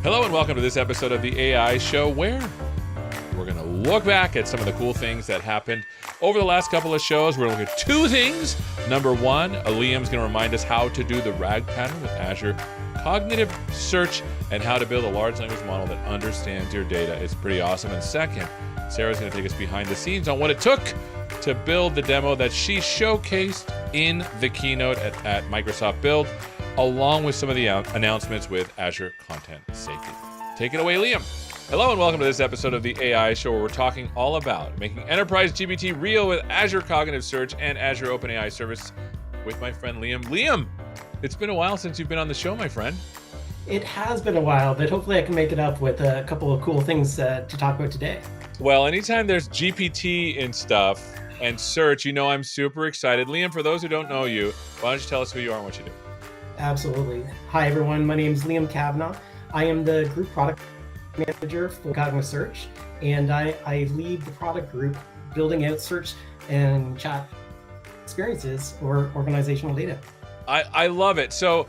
Hello and welcome to this episode of the AI Show, where we're going to look back at some of the cool things that happened over the last couple of shows. We're going to look at two things. Number one, Liam's going to remind us how to do the RAG pattern with Azure Cognitive Search and how to build a large language model that understands your data. It's pretty awesome. And second, Sarah's going to take us behind the scenes on what it took to build the demo that she showcased in the keynote at Microsoft Build, along with some of the announcements with Azure Content Safety. Take it away, Liam. Hello and welcome to this episode of the AI Show, where we're talking all about making enterprise GPT real with Azure Cognitive Search and Azure OpenAI service with my friend Liam. Liam, it's been a while since you've been on the show, my friend. It has been a while, but hopefully I can make it up with a couple of cool things to talk about today. Well, anytime there's GPT and stuff and search, you know I'm super excited. Liam, for those who don't know you, why don't you tell us who you are and what you do? Absolutely. Hi, everyone. My name is Liam Cavanagh. I am the Group Product Manager for Cognitive Search, and I lead the product group building out search and chat experiences or organizational data. I love it. So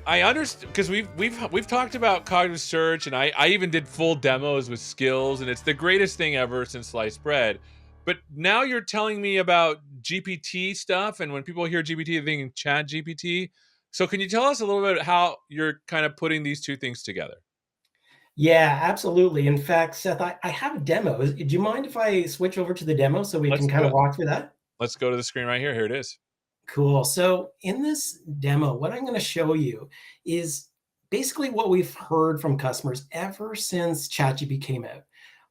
I understand, because we've talked about cognitive search, and I even did full demos with skills, and it's the greatest thing ever since sliced bread. But now you're telling me about GPT stuff, and when people hear GPT, they're thinking ChatGPT. So can you tell us a little bit how you're kind of putting these two things together? Yeah, absolutely. In fact, Seth, I have a demo. Do you mind if I switch over to the demo so we can kind of walk through that? Let's go to the screen right here. Here it is. Cool. So in this demo, what I'm going to show you is basically what we've heard from customers ever since ChatGPT came out.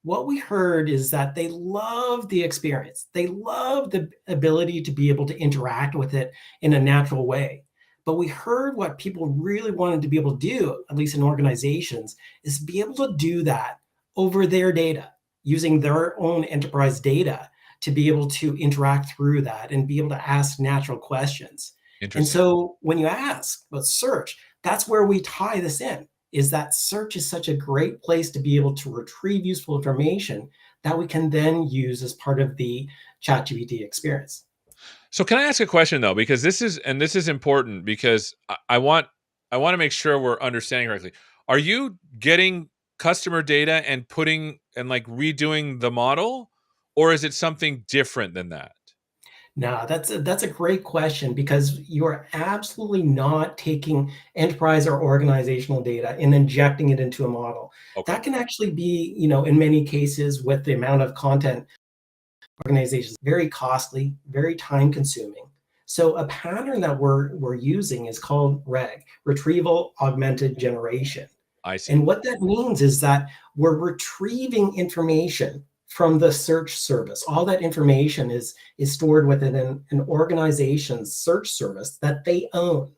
What we heard is that they love the experience. They love the ability to be able to interact with it in a natural way. But we heard what people really wanted to be able to do, at least in organizations, is be able to do that over their data, using their own enterprise data to be able to interact through that and be able to ask natural questions. And so when you ask about search, that's where we tie this in, is that search is such a great place to be able to retrieve useful information that we can then use as part of the ChatGPT experience. So can I ask a question though? Because this is important, because I want to make sure we're understanding correctly. Are you getting customer data and putting and like redoing the model, or is it something different than that? No, that's a great question, because you're absolutely not taking enterprise or organizational data and injecting it into a model. Okay. That can actually be, in many cases with the amount of content organizations, very costly, very time consuming. So a pattern that we're using is called RAG, Retrieval Augmented Generation. I see. And what that means is that we're retrieving information from the search service. All that information is stored within an organization's search service that they own.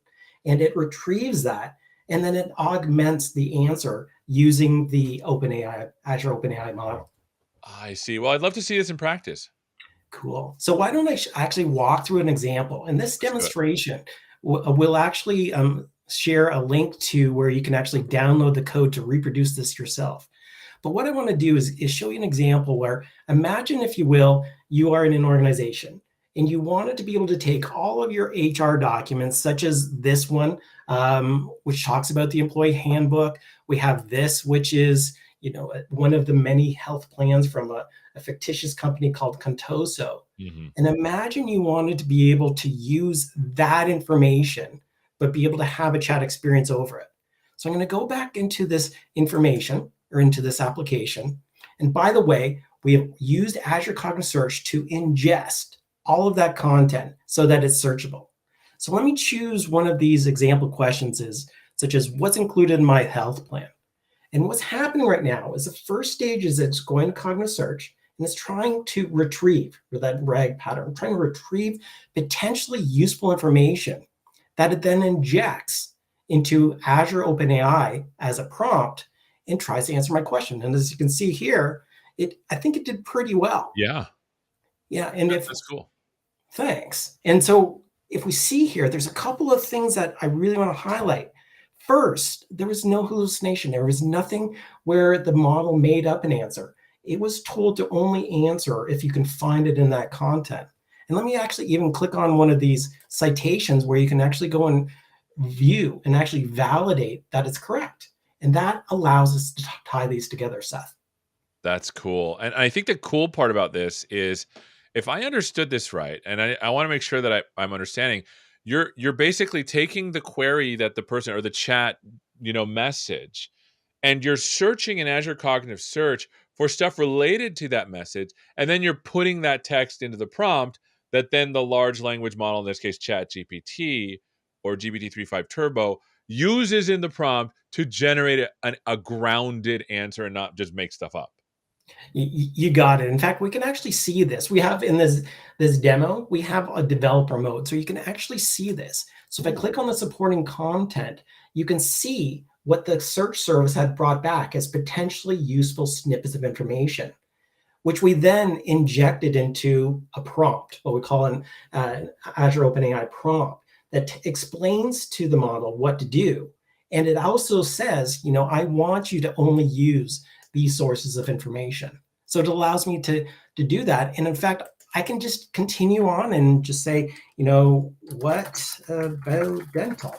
And it retrieves that, and then it augments the answer using the Azure OpenAI model. I see. Well, I'd love to see this in practice. Cool. So why don't I actually walk through an example? In this demonstration, we'll actually share a link to where you can actually download the code to reproduce this yourself. But what I want to do is show you an example where, imagine, if you will, you are in an organization and you wanted to be able to take all of your HR documents, such as this one, which talks about the employee handbook. We have this, which is one of the many health plans from a fictitious company called Contoso. Mm-hmm. And imagine you wanted to be able to use that information, but be able to have a chat experience over it. So I'm going to go back into this information, or into this application. And by the way, we have used Azure Cognitive Search to ingest all of that content so that it's searchable. So let me choose one of these example questions, such as, what's included in my health plan? And what's happening right now is the first stage is it's going to Cognitive Search, and it's trying to retrieve, with that RAG pattern, trying to retrieve potentially useful information that it then injects into Azure OpenAI as a prompt and tries to answer my question. And as you can see here, I think it did pretty well. Yeah. Yeah. And that's cool. Thanks. And so if we see here, there's a couple of things that I really want to highlight. First, there was no hallucination. There was nothing where the model made up an answer. It was told to only answer if you can find it in that content. And let me actually even click on one of these citations where you can actually go and view and actually validate that it's correct. And that allows us to tie these together, Seth. That's cool. And I think the cool part about this is, if I understood this right, and I want to make sure that I'm understanding, you're basically taking the query that the person or the chat, message, and you're searching in Azure Cognitive Search for stuff related to that message, and then you're putting that text into the prompt that then the large language model, in this case ChatGPT or GPT-3.5 Turbo, uses in the prompt to generate a grounded answer and not just make stuff up. You got it. In fact, we can actually see this. We have in this demo, we have a developer mode, so you can actually see this. So if I click on the supporting content, you can see what the search service had brought back as potentially useful snippets of information, which we then injected into a prompt, what we call an Azure OpenAI prompt, that explains to the model what to do. And it also says, I want you to only use these sources of information. So it allows me to do that. And in fact, I can just continue on and just say, what about dental,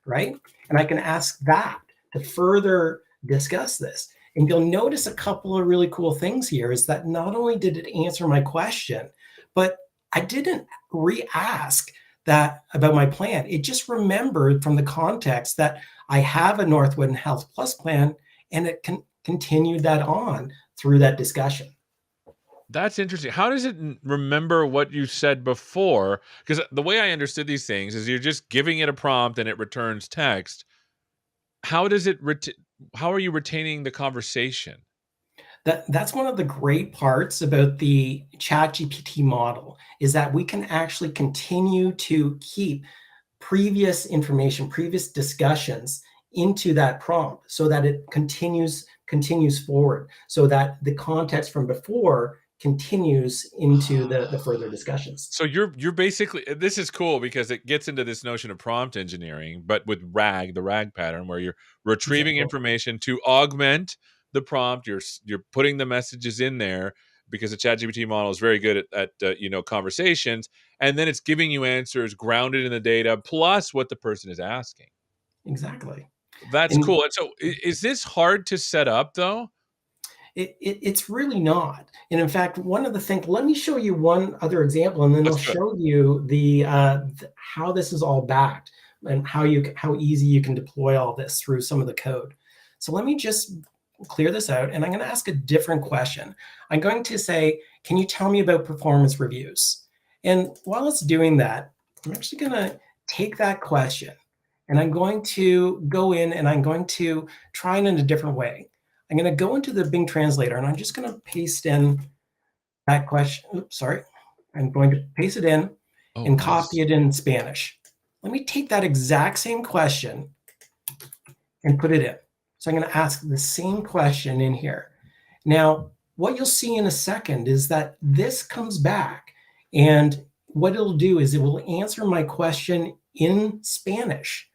right? And I can ask that to further discuss this. And you'll notice a couple of really cool things here is that not only did it answer my question, but I didn't re-ask that about my plan. It just remembered from the context that I have a Northwood Health Plus plan, and it can continue that on through that discussion. That's interesting. How does it remember what you said before? Because the way I understood these things is you're just giving it a prompt and it returns text. How does it? How are you retaining the conversation? That's one of the great parts about the ChatGPT model is that we can actually continue to keep previous information, previous discussions into that prompt so that it continues forward, so that the context from before continues into the further discussions. So you're basically, this is cool because it gets into this notion of prompt engineering, but with RAG, the RAG pattern, where you're retrieving Exactly. information to augment the prompt. You're putting the messages in there because the ChatGPT model is very good at conversations, and then it's giving you answers grounded in the data plus what the person is asking. Exactly. That's And cool. And so, is this hard to set up though? it's really not. And in fact, one of the things, let me show you one other example, and then I'll Let's do it. show you how this is all backed and how easy you can deploy all this through some of the code. So let me just clear this out, and I'm going to ask a different question. I'm going to say, can you tell me about performance reviews? And while it's doing that, I'm actually going to take that question, and I'm going to go in and I'm going to try it in a different way. I'm going to go into the Bing Translator, and I'm just going to paste in that question. Oops, sorry. I'm going to paste it in Oh, and nice. copy it in Spanish. Let me take that exact same question and put it in. So I'm going to ask the same question in here. Now, what you'll see in a second is that this comes back, and what it'll do is it will answer my question in Spanish,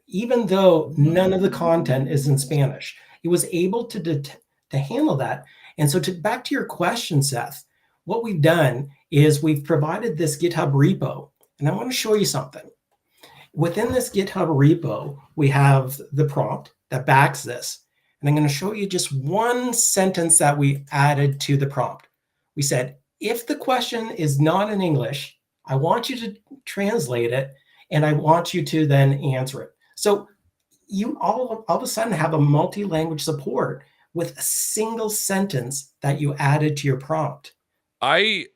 even though none of the content is in Spanish. It was able to handle that. And so back to your question, Seth, what we've done is we've provided this GitHub repo, and I want to show you something. Within this GitHub repo, we have the prompt that backs this. And I'm going to show you just one sentence that we added to the prompt. We said, if the question is not in English, I want you to translate it, and I want you to then answer it. So you all of a sudden have a multi-language support with a single sentence that you added to your prompt. I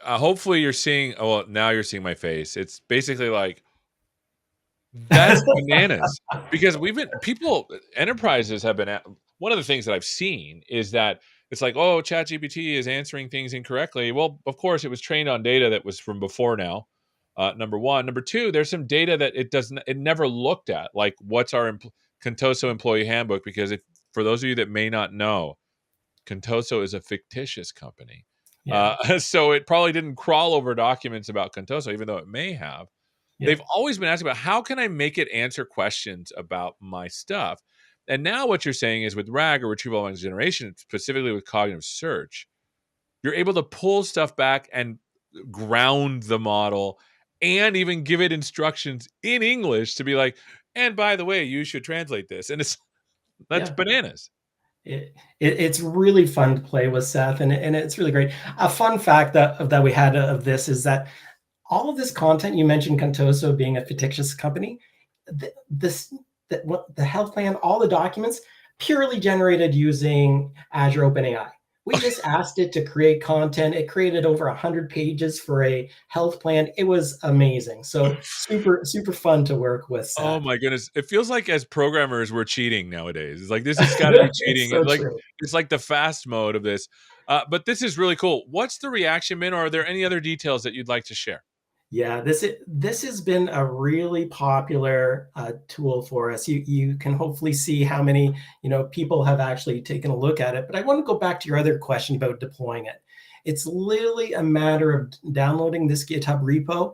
hopefully you're seeing. Oh, well, now you're seeing my face. It's basically like, that's bananas, because enterprises have been one of the things that I've seen is that it's like, oh, ChatGPT is answering things incorrectly. Well, of course, it was trained on data that was from before now. Number one. Number two, there's some data that it never looked at, like what's our Contoso employee handbook, because for those of you that may not know, Contoso is a fictitious company. Yeah. So it probably didn't crawl over documents about Contoso, even though it may have. Yeah. They've always been asking about, how can I make it answer questions about my stuff? And now what you're saying is, with RAG, or retrieval augmented generation, specifically with cognitive search, you're able to pull stuff back and ground the model and even give it instructions in English to be like, and by the way, you should translate this. And That's Yeah. bananas. It's really fun to play with, Seth, and it's really great. A fun fact that we had of this is that all of this content you mentioned, Contoso being a fictitious company, this what the health plan, all the documents purely generated using Azure OpenAI. We just asked it to create content. It created over 100 pages for a health plan. It was amazing. So super fun to work with, Oh Seth. my goodness. It feels like as programmers we're cheating nowadays. It's like this has got to be It's cheating. so true. It's like the fast mode of this. But this is really cool. What's the reaction been, or are there any other details that you'd like to share? Yeah, this has been a really popular tool for us. You can hopefully see how many people have actually taken a look at it. But I want to go back to your other question about deploying it. It's literally a matter of downloading this GitHub repo.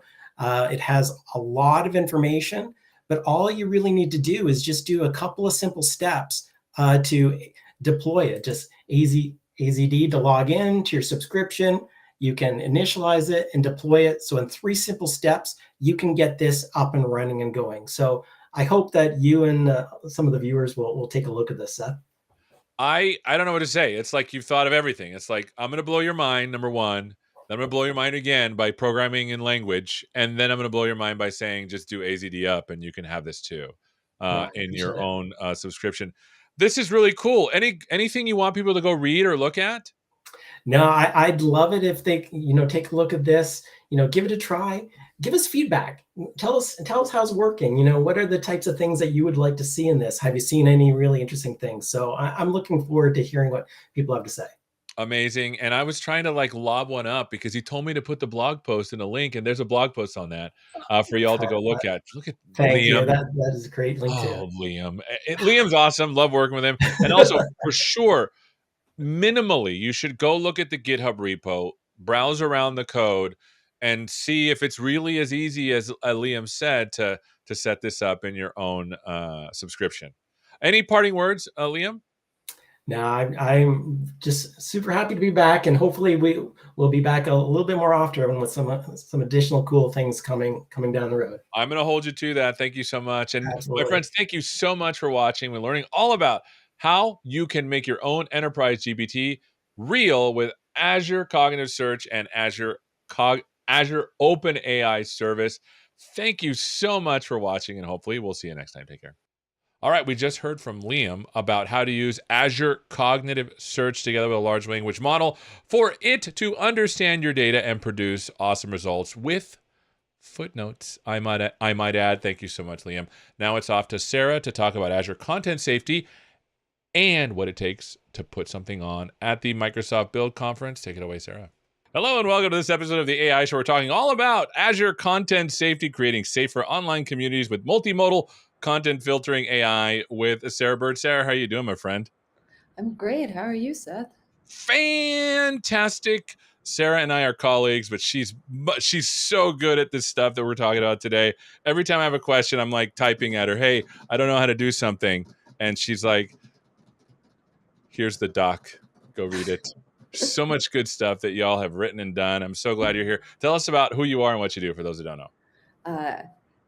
It has a lot of information, but all you really need to do is just do a couple of simple steps to deploy it. Just AZD to log in to your subscription. You can initialize it and deploy it. So in 3 simple steps, you can get this up and running and going. So I hope that you and some of the viewers will take a look at this, Seth. I don't know what to say. It's like you've thought of everything. It's like I'm going to blow your mind, number one. Then I'm going to blow your mind again by programming in language, and then I'm going to blow your mind by saying just do AZD up, and you can have this too Oh, I in appreciate your it. own subscription. This is really cool. Anything you want people to go read or look at? No, I'd love it if they, take a look at this, give it a try, give us feedback. Tell us how it's working. What are the types of things that you would like to see in this? Have you seen any really interesting things? So I'm looking forward to hearing what people have to say. Amazing. And I was trying to like lob one up because he told me to put the blog post in a link, and there's a blog post on that for y'all to go look at. Look at Thank you. Liam. That is a great link too. Oh, Liam. Liam's awesome. Love working with him. And also, for sure, minimally, you should go look at the GitHub repo, browse around the code, and see if it's really as easy as Liam said to set this up in your own subscription. Any parting words, Liam? No, I'm just super happy to be back, and hopefully we will be back a little bit more often with some additional cool things coming down the road. I'm going to hold you to that. Thank you so much. And my Absolutely. friends, thank you so much for watching. We're learning all about how you can make your own enterprise GPT real with Azure Cognitive Search and Azure OpenAI service. Thank you so much for watching, and hopefully we'll see you next time. Take care. All right, we just heard from Liam about how to use Azure Cognitive Search together with a large language model for it to understand your data and produce awesome results with footnotes. I might add. Thank you so much, Liam. Now it's off to Sarah to talk about Azure Content Safety and what it takes to put something on at the Microsoft Build Conference. Take it away, Sarah. Hello and welcome to this episode of the AI Show. We're talking all about Azure Content Safety, creating safer online communities with multimodal content filtering AI with Sarah Bird. Sarah, how are you doing, my friend? I'm great. How are you, Seth? Fantastic. Sarah and I are colleagues, but she's so good at this stuff that we're talking about today. Every time I have a question, I'm like typing at her, "Hey, I don't know how to do something," and she's like, "Here's the doc. Go read it." So much good stuff that y'all have written and done. I'm so glad you're here. Tell us about who you are and what you do for those who don't know.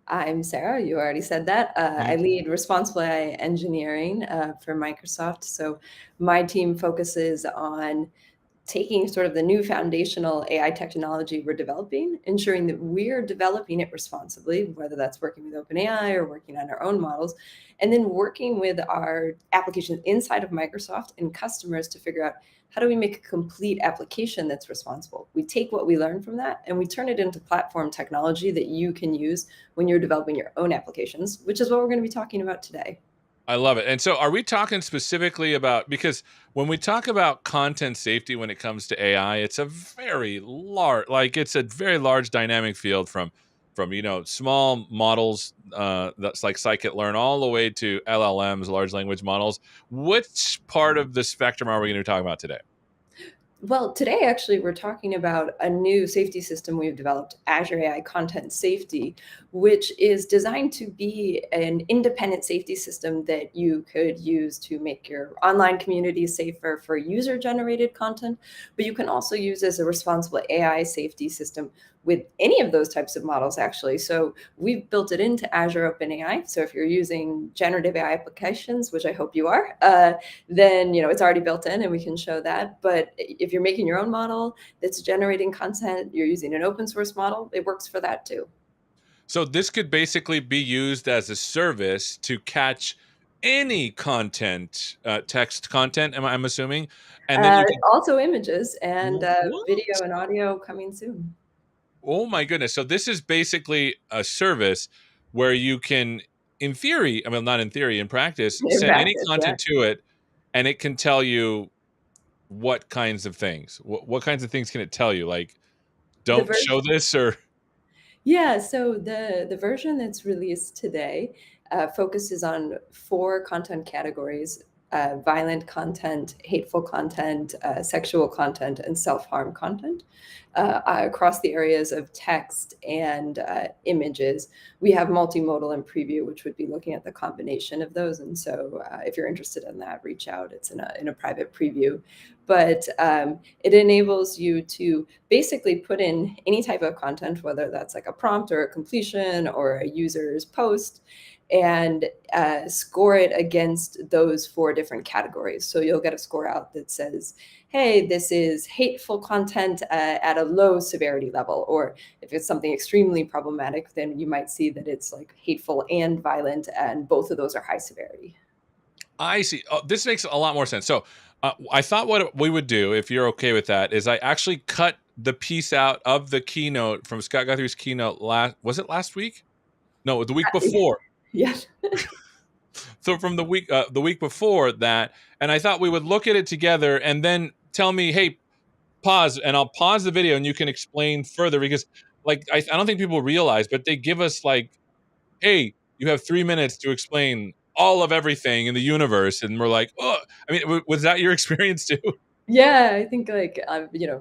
I'm Sarah. You already said that. I lead responsible AI engineering for Microsoft. So my team focuses on taking sort of the new foundational AI technology we're developing, ensuring that we're developing it responsibly, whether that's working with OpenAI or working on our own models, and then working with our applications inside of Microsoft and customers to figure out how do we make a complete application that's responsible. We take what we learn from that and we turn it into platform technology that you can use when you're developing your own applications, which is what we're going to be talking about today. I love it. And so are we talking specifically about, because when we talk about content safety when it comes to AI, it's a very large dynamic field from small models that's like scikit-learn all the way to LLMs, large language models. Which part of the spectrum are we going to be talking about today? Well, today, actually, we're talking about a new safety system we've developed, Azure AI Content Safety, which is designed to be an independent safety system that you could use to make your online community safer for user-generated content, but you can also use as a responsible AI safety system with any of those types of models, actually. So we've built it into Azure OpenAI. So if you're using generative AI applications, which I hope you are, then it's already built in and we can show that. But if you're making your own model that's generating content, you're using an open source model, it works for that too. So this could basically be used as a service to catch any content, text content, I'm assuming, and then you can. Also images and What? video and audio coming soon. Oh my goodness! So this is basically a service where you can, in theory, I mean, not in theory, in practice, In send any practice, yeah. content to it, and it can tell you what kinds of things. What kinds of things can it tell you? Like, The don't show this, or Yeah, so the version that's released today focuses on 4 content categories: violent content, hateful content, sexual content, and self-harm content. Across the areas of text and images, we have multimodal and preview, which would be looking at the combination of those. And so, if you're interested in that, reach out. It's in a private preview, but it enables you to basically put in any type of content, whether that's like a prompt or a completion or a user's post, and score it against those 4 different categories. So you'll get a score out that says, hey, this is hateful content at a low severity level. Or if it's something extremely problematic, then you might see that it's like hateful and violent, and both of those are high severity. I see. Oh, this makes a lot more sense. So I thought what we would do, if you're okay with that, is I actually cut the piece out of the keynote from Scott Guthrie's keynote was it last week? No, the week before. Yes. So from the week before that, and I thought we would look at it together and then tell me, hey, pause, and I'll pause the video and you can explain further, because like I don't think people realize, but they give us like, hey, you have 3 minutes to explain all of everything in the universe, and we're like, oh, I mean, was that your experience too? Yeah, I think like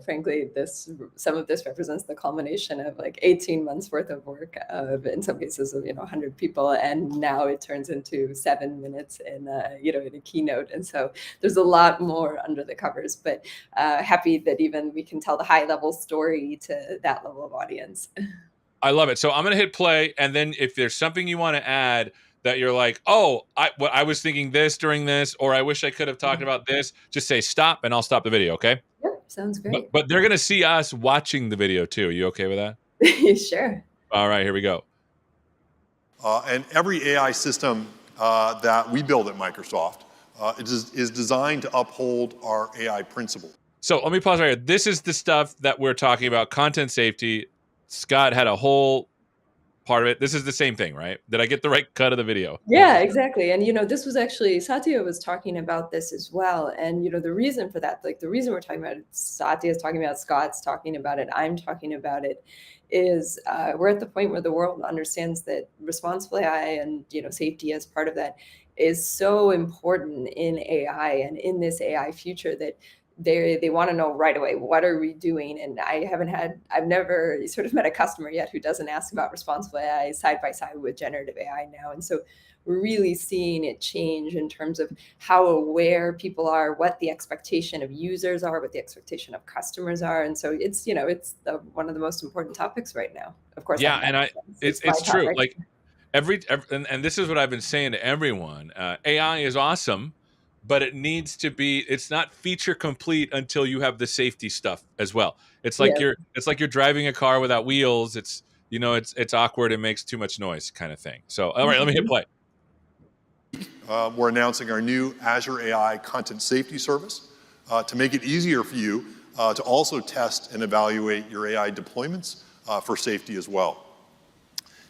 frankly, this some of this represents the culmination of like 18 months worth of work of, in some cases, of 100 people, and now it turns into 7 minutes in in a keynote, and so there's a lot more under the covers. But happy that even we can tell the high level story to that level of audience. I love it. So I'm gonna hit play, and then if there's something you want to add that you're like, oh, I was thinking this during this, or I wish I could have talked about this, just say stop, and I'll stop the video. Okay. Yep, sounds great. But they're gonna see us watching the video too. You okay with that? Sure. All right, here we go. And every AI system that we build at Microsoft is designed to uphold our AI principle. So let me pause right here. This is the stuff that we're talking about, content safety. Scott had a whole part of it. This is the same thing, right? Did I get the right cut of the video? Yeah, exactly. And this was actually Satya was talking about this as well. And the reason for that, like the reason we're talking about it, Satya is talking about, Scott's talking about it, I'm talking about it, is we're at the point where the world understands that responsible AI and safety as part of that is so important in AI and in this AI future that they want to know right away, what are we doing? And I've never sort of met a customer yet who doesn't ask about responsible AI side by side with generative AI now. And so we're really seeing it change in terms of how aware people are, what the expectation of users are, what the expectation of customers are. And so it's one of the most important topics right now. Of course, Yeah, and it's true. topic. Like and this is what I've been saying to everyone. AI is awesome, but it's not feature complete until you have the safety stuff as well. It's like Yeah. you're driving a car without wheels. It's awkward. It makes too much noise, kind of thing. So all right, let me hit play. We're announcing our new Azure AI content safety service to make it easier for you to also test and evaluate your AI deployments for safety as well.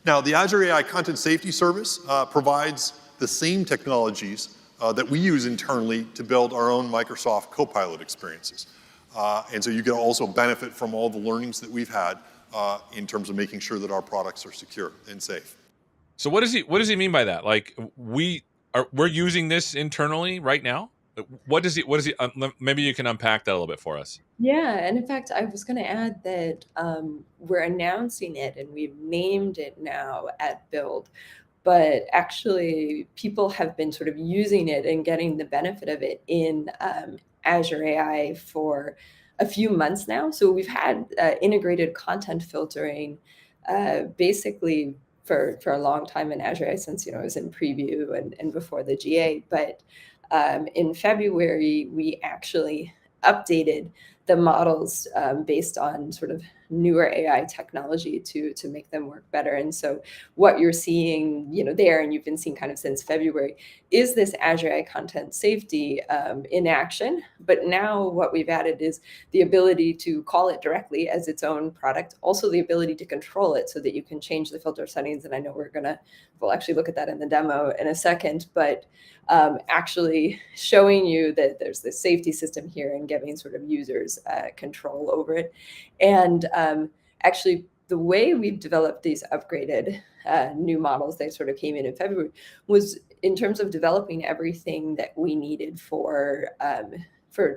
Now, the Azure AI content safety service provides the same technologies that we use internally to build our own Microsoft Copilot experiences. And so you can also benefit from all the learnings that we've had in terms of making sure that our products are secure and safe. So what does he mean by that? Like we're using this internally right now? What does he maybe you can unpack that a little bit for us. Yeah, and in fact, I was going to add that we're announcing it and we've named it now at Build, but actually people have been sort of using it and getting the benefit of it in Azure AI for a few months now. So we've had integrated content filtering basically for a long time in Azure, since it was in preview and before the GA. But in February, we actually updated the models based on sort of newer AI technology to make them work better. And so what you're seeing, there, and you've been seeing kind of since February, is this Azure AI content safety in action. But now what we've added is the ability to call it directly as its own product, also the ability to control it so that you can change the filter settings. And I know we'll actually look at that in the demo in a second, but actually showing you that there's this safety system here and giving sort of users control over it. And actually, the way we've developed these upgraded new models that sort of came in February was in terms of developing everything that we needed to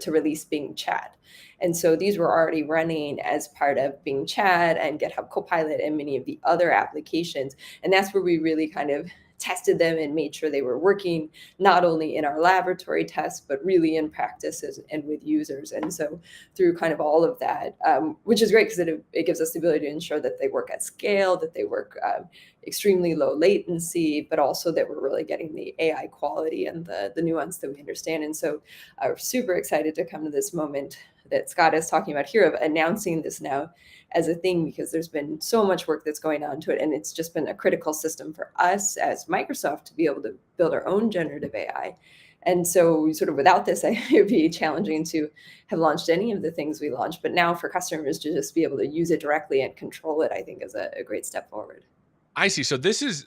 release Bing Chat. And so these were already running as part of Bing Chat and GitHub Copilot and many of the other applications. And that's where we really kind of tested them and made sure they were working not only in our laboratory tests, but really in practices and with users. And so through kind of all of that, which is great because it gives us the ability to ensure that they work at scale, that they work extremely low latency, but also that we're really getting the AI quality and the nuance that we understand. And so we're super excited to come to this moment that Scott is talking about here of announcing this now as a thing, because there's been so much work that's going on to it. And it's just been a critical system for us as Microsoft to be able to build our own generative AI. And so sort of without this, it would be challenging to have launched any of the things we launched. But now for customers to just be able to use it directly and control it, I think is a great step forward. I see. So this is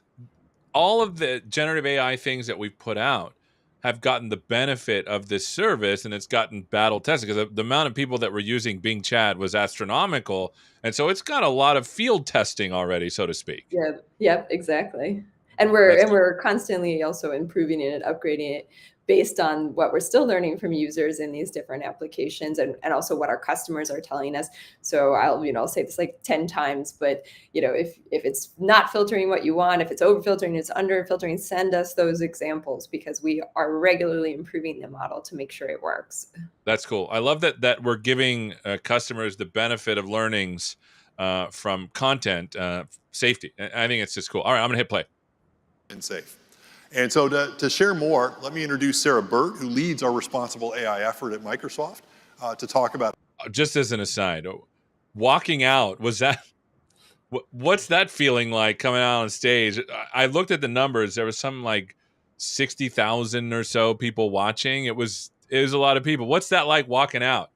all of the generative AI things that we've put out have gotten the benefit of this service, and it's gotten battle tested because the amount of people that were using Bing Chat was astronomical. And so it's got a lot of field testing already, so to speak. Yep, exactly. And we're constantly also improving it and upgrading it based on what we're still learning from users in these different applications and also what our customers are telling us. So I'll say this like 10 times, but if it's not filtering what you want, if it's over filtering, it's under filtering, send us those examples because we are regularly improving the model to make sure it works. That's cool. I love that we're giving customers the benefit of learnings from content safety. I think it's just cool. All right, I'm gonna hit play. And safe. And so to share more, let me introduce Sarah Burt, who leads our responsible AI effort at Microsoft, to talk about. Just as an aside, walking out, what's that feeling like coming out on stage? I looked at the numbers. There was something like 60,000 or so people watching. It was a lot of people. What's that like walking out?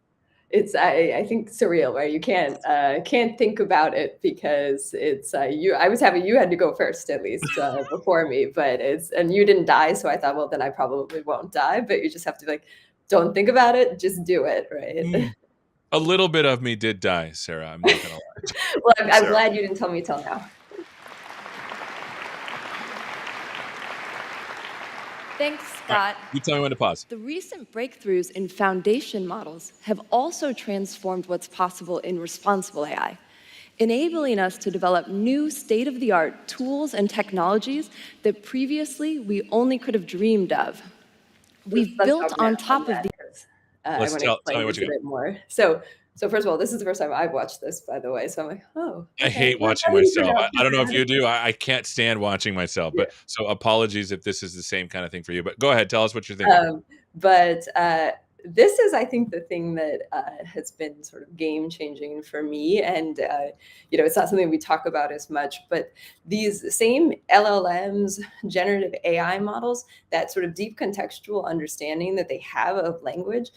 It's I think surreal, right? You can't think about it because it's you. I was having you had to go first at least before me, but and you didn't die, so I thought, well, then I probably won't die. But you just have to don't think about it, just do it, right? A little bit of me did die, Sarah. I'm not gonna lie. Well, I'm glad you didn't tell me till now. Thanks, Scott. You tell me when to pause. The recent breakthroughs in foundation models have also transformed what's possible in responsible AI, enabling us to develop new state-of-the-art tools and technologies that previously we only could have dreamed of. We've built on top of these. I want to explain this a bit more. So first of all, this is the first time I've watched this, by the way. So I'm like, oh. Okay. I hate watching myself. I don't know if you do. I can't stand watching myself. But so apologies if this is the same kind of thing for you. But go ahead, tell us what you're thinking. But this is, I think, the thing that has been sort of game changing for me. And, it's not something we talk about as much, but these same LLMs, generative AI models, that sort of deep contextual understanding that they have of language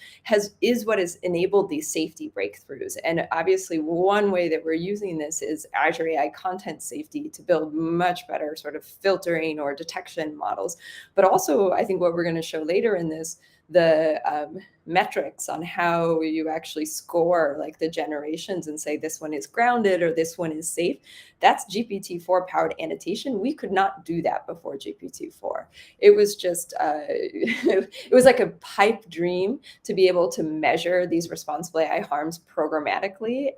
is what has enabled these safety breakthroughs. And obviously, one way that we're using this is Azure AI content safety to build much better sort of filtering or detection models. But also, I think what we're going to show later in this, the metrics on how you actually score like the generations and say this one is grounded or this one is safe. that's GPT-4 powered annotation. We could not do that before GPT-4. It was just, it was like a pipe dream to be able to measure these responsible AI harms programmatically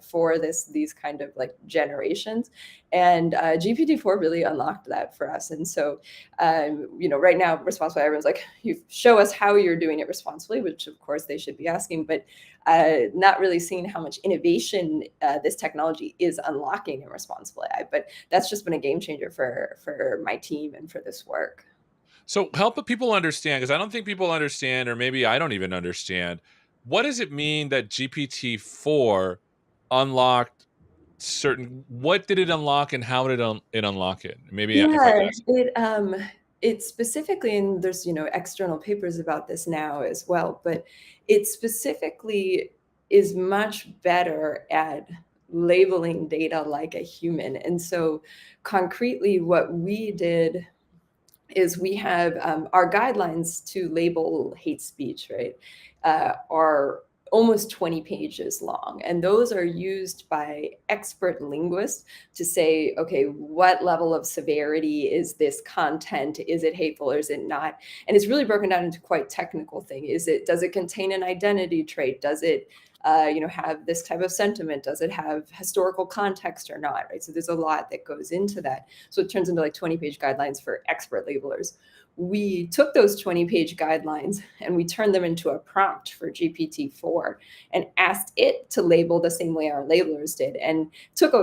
for these kind of like generations. And GPT-4 really unlocked that for us. And so, right now, responsibly, everyone's like, you show us how you're doing it responsibly, which of course they should be asking, but not really seeing how much innovation this technology is unlocking in responsible AI. But that's just been a game changer for my team and for this work. So help people understand, because I don't think people understand, or maybe I don't even understand, what does it mean that GPT-4 unlocked what did it unlock and how did it unlock it? Maybe if I could Yeah, ask. it specifically, and there's external papers about this now as well, but it specifically is much better at labeling data like a human. And so concretely, what we did is we have our guidelines to label hate speech, right, are almost 20 pages long. And those are used by expert linguists to say, okay, what level of severity is this content? Is it hateful or is it not? And it's really broken down into quite technical thing. Does it contain an identity trait? Does it have this type of sentiment? Does it have historical context or not, right? So there's a lot that goes into that. So it turns into like 20-page guidelines for expert labelers. We took those 20-page guidelines and we turned them into a prompt for GPT-4 and asked it to label the same way our labelers did, and took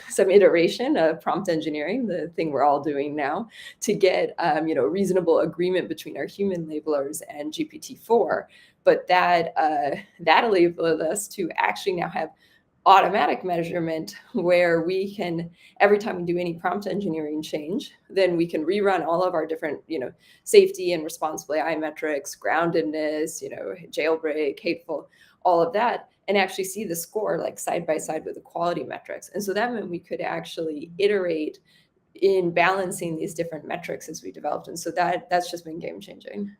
some iteration of prompt engineering, the thing we're all doing now, to get reasonable agreement between our human labelers and GPT-4. But that enabled us to actually now have automatic measurement where we can, every time we do any prompt engineering change, then we can rerun all of our different, safety and responsible AI metrics, groundedness, jailbreak, hateful, all of that, and actually see the score like side by side with the quality metrics. And so that meant we could actually iterate in balancing these different metrics as we developed. And so that's just been game changing.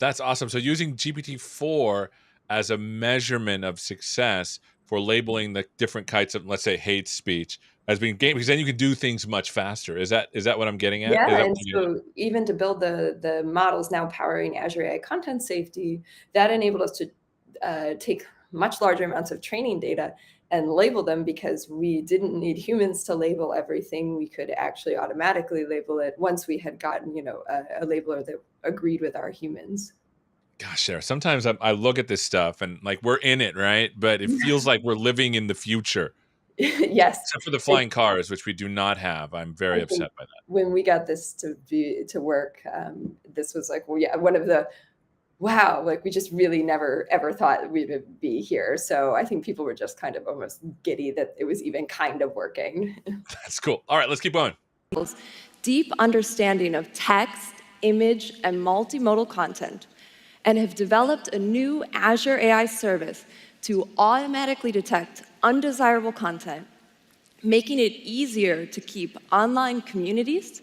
That's awesome. So using GPT-4 as a measurement of success for labeling the different kinds of, let's say, hate speech has been game, because then you can do things much faster. Is that what I'm getting at? Yeah, and so even to build the models now powering Azure AI content safety, that enabled us to take much larger amounts of training data and label them, because we didn't need humans to label everything. We could actually automatically label it once we had gotten, a labeler that agreed with our humans. Gosh, Sarah, sometimes I look at this stuff and like we're in it, right? But it feels like we're living in the future. Yes. Except for the flying cars, which we do not have. I'm very upset by that. When we got this to work, this was like, well, yeah, one of the, wow, like we just really never ever thought we would be here. So I think people were just kind of almost giddy that it was even kind of working. That's cool. All right, let's keep going. Deep understanding of text, image, and multimodal content, and have developed a new Azure AI service to automatically detect undesirable content, making it easier to keep online communities,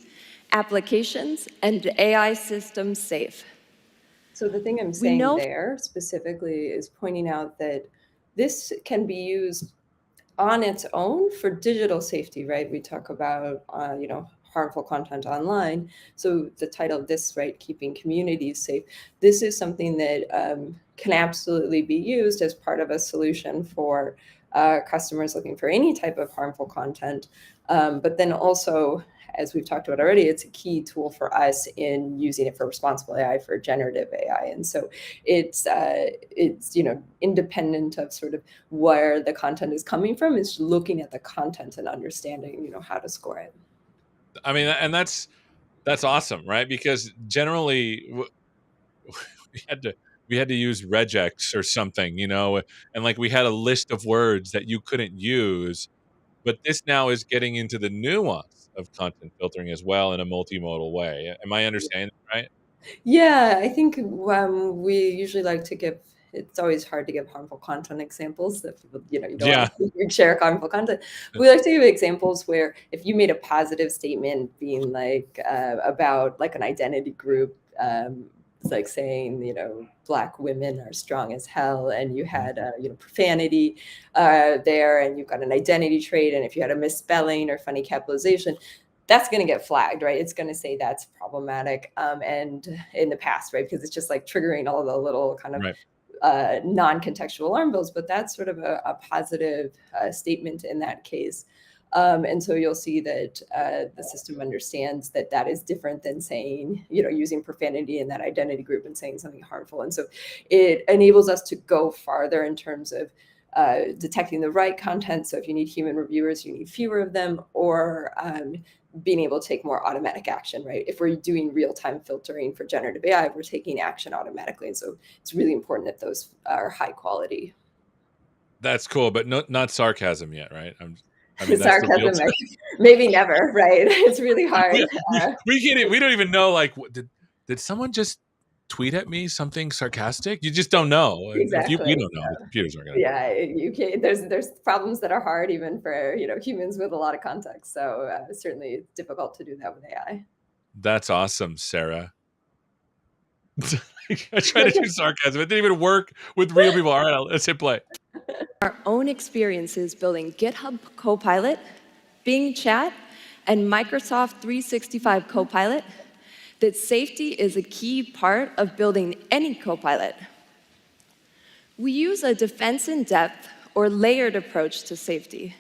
applications, and AI systems safe. So the thing I'm saying there specifically is pointing out that this can be used on its own for digital safety, right? We talk about, harmful content online. So the title of this, right, keeping communities safe, this is something that can absolutely be used as part of a solution for customers looking for any type of harmful content. But then also, as we've talked about already, it's a key tool for us in using it for responsible AI, for generative AI. And so it's independent of sort of where the content is coming from. It's looking at the content and understanding, how to score it. I mean, and that's awesome, right? Because generally we had to use regex or something, and like we had a list of words that you couldn't use. But this now is getting into the nuance of content filtering as well in a multimodal way. Am I understanding right? Yeah, I think we usually like to give, it's always hard to give harmful content examples that people, you don't want to share harmful content. We like to give examples where if you made a positive statement being like about like an identity group, It's like saying, Black women are strong as hell, and you had, profanity there, and you've got an identity trait, and if you had a misspelling or funny capitalization, that's going to get flagged, right? It's going to say that's problematic, and in the past, right? Because it's just like triggering all the little kind of non-contextual alarm bells, but that's sort of a positive statement in that case. And so you'll see that the system understands that that is different than saying, using profanity in that identity group and saying something harmful. And so it enables us to go farther in terms of detecting the right content. So if you need human reviewers, you need fewer of them, or being able to take more automatic action, right? If we're doing real-time filtering for generative AI, we're taking action automatically. And so it's really important that those are high quality. That's cool, but not sarcasm yet, right? I mean, that's sarcasm, maybe never, right? It's really hard. We get it. We don't even know, like, did someone just tweet at me something sarcastic? You just don't know. Exactly. We don't know. The computers aren't going to. Yeah, you can't. There's problems that are hard even for humans with a lot of context. So certainly it's difficult to do that with AI. That's awesome, Sarah. I tried to do sarcasm. It didn't even work with real people. All right, let's hit play. Our own experiences building GitHub Copilot, Bing Chat, and Microsoft 365 Copilot, that safety is a key part of building any Copilot. We use a defense in depth or layered approach to safety.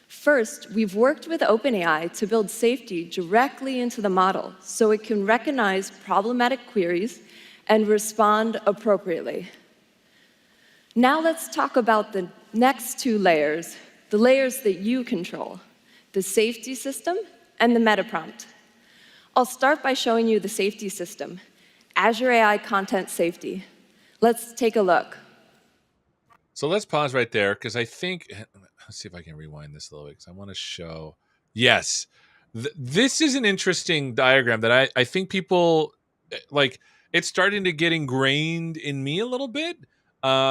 First, we've worked with OpenAI to build safety directly into the model so it can recognize problematic queries and respond appropriately. Now let's talk about the next two layers, the layers that you control, the safety system and the meta prompt. I'll start by showing you the safety system, Azure AI Content Safety. Let's take a look. So let's pause right there, because I think, let's see if I can rewind this a little bit, because I want to show, yes, this is an interesting diagram that I think people, like, it's starting to get ingrained in me a little bit,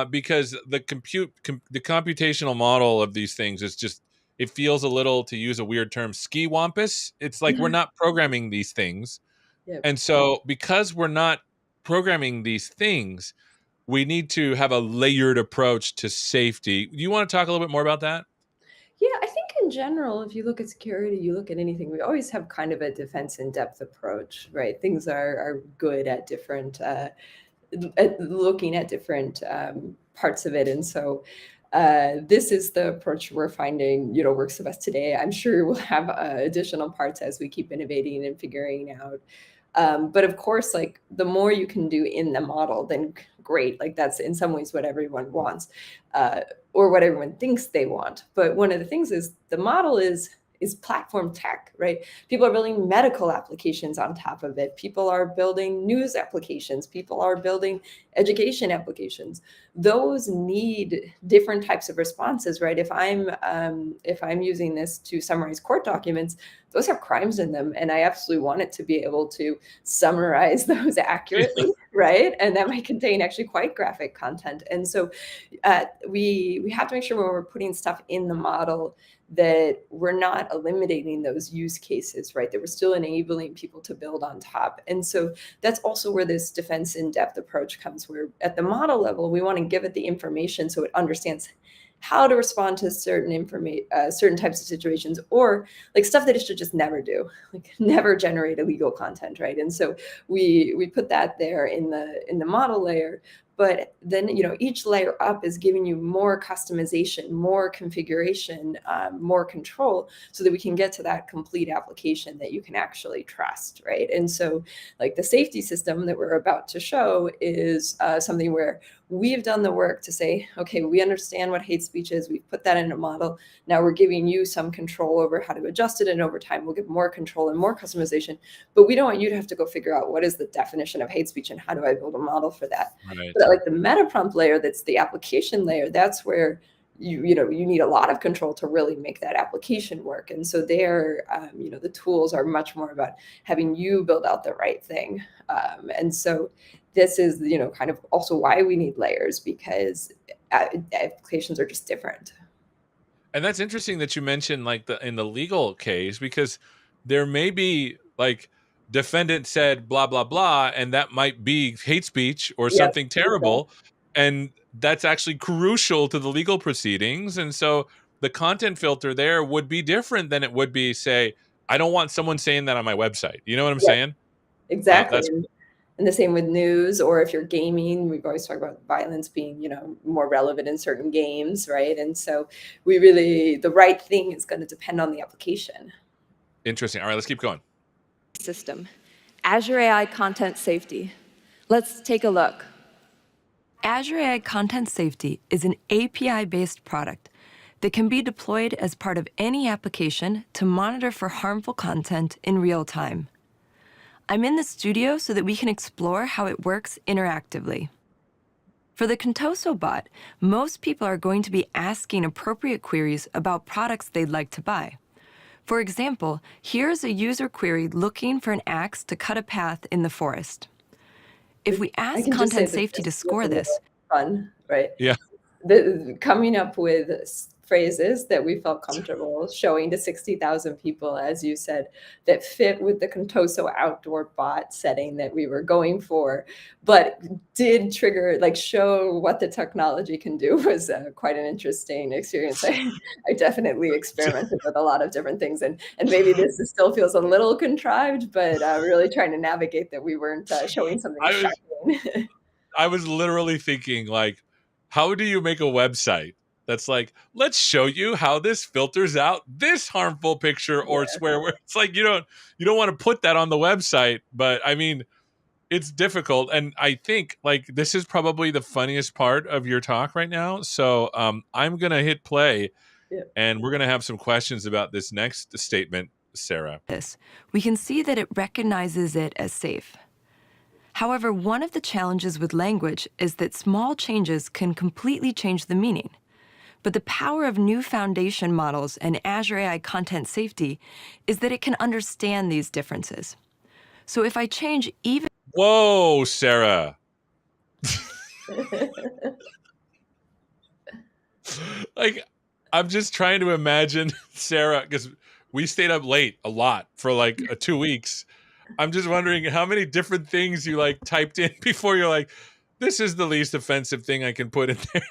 because the computational model of these things is just, it feels a little, to use a weird term, ski-wampus. It's like we're not programming these things. Yep. And so because we're not programming these things, we need to have a layered approach to safety. Do you want to talk a little bit more about that? Yeah, I think in general, if you look at security, you look at anything, we always have kind of a defense in depth approach, right? Things are good at different, at looking at different parts of it. And so this is the approach we're finding, works the best today. I'm sure we'll have additional parts as we keep innovating and figuring out. But of course, like, the more you can do in the model, then great. Like, that's in some ways what everyone wants, or what everyone thinks they want. But one of the things is the model is platform tech, right? People are building medical applications on top of it. People are building news applications. People are building education applications. Those need different types of responses, right? If I'm using this to summarize court documents, those have crimes in them, and I absolutely want it to be able to summarize those accurately, right? And that might contain actually quite graphic content. And so we have to make sure when we're putting stuff in the model that we're not eliminating those use cases, right? That we're still enabling people to build on top. And so that's also where this defense in depth approach comes, where at the model level, we want to give it the information so it understands how to respond to certain types of situations, or like stuff that it should just never do, like never generate illegal content, right? And so we put that there in the model layer. But then, each layer up is giving you more customization, more configuration, more control, so that we can get to that complete application that you can actually trust, right? And so, like, the safety system that we're about to show is something where we've done the work to say, okay, we understand what hate speech is. We've put that in a model. Now we're giving you some control over how to adjust it. And over time, we'll give more control and more customization. But we don't want you to have to go figure out what is the definition of hate speech and how do I build a model for that. Right. But like the meta prompt layer, that's the application layer, that's where you need a lot of control to really make that application work. And so there, the tools are much more about having you build out the right thing. And so this is, kind of also why we need layers, because applications are just different. And that's interesting that you mentioned, like, in the legal case, because there may be, like, defendant said blah blah blah, and that might be hate speech or Yep. something terrible, and that's actually crucial to the legal proceedings. And so the content filter there would be different than it would be, say, I don't want someone saying that on my website. You know what I'm Yeah, saying? exactly. That's And the same with news, or if you're gaming, we've always talked about violence being, more relevant in certain games, right? And so the right thing is going to depend on the application. interesting. All right, let's keep going. System, Azure AI Content Safety. Let's take a look. Azure AI Content Safety is an API-based product that can be deployed as part of any application to monitor for harmful content in real time. I'm in the studio so that we can explore how it works interactively. For the Contoso bot, most people are going to be asking appropriate queries about products they'd like to buy. For example, here's a user query looking for an axe to cut a path in the forest. If we I ask can just say Content that Safety to this score was a this, little fun, right? Yeah. Coming up with phrases that we felt comfortable showing to 60,000 people, as you said, that fit with the Contoso outdoor bot setting that we were going for, but did trigger, show what the technology can do was quite an interesting experience. I definitely experimented with a lot of different things, and maybe this still feels a little contrived, but really trying to navigate that we weren't showing something shocking. I was literally thinking, like, how do you make a website that's like, let's show you how this filters out this harmful picture or swear word? It's like you don't want to put that on the website, but I mean, it's difficult. And I think like this is probably the funniest part of your talk right now. So I'm gonna hit play, Yeah. and we're gonna have some questions about this next statement, Sarah. we can see that it recognizes it as safe. However, one of the challenges with language is that small changes can completely change the meaning. But the power of new foundation models and Azure AI Content Safety is that it can understand these differences. So if I change even... Whoa, Sarah. Like, I'm just trying to imagine Sarah, because we stayed up late a lot for like 2 weeks. I'm just wondering how many different things you like typed in before you're like, this is the least offensive thing I can put in there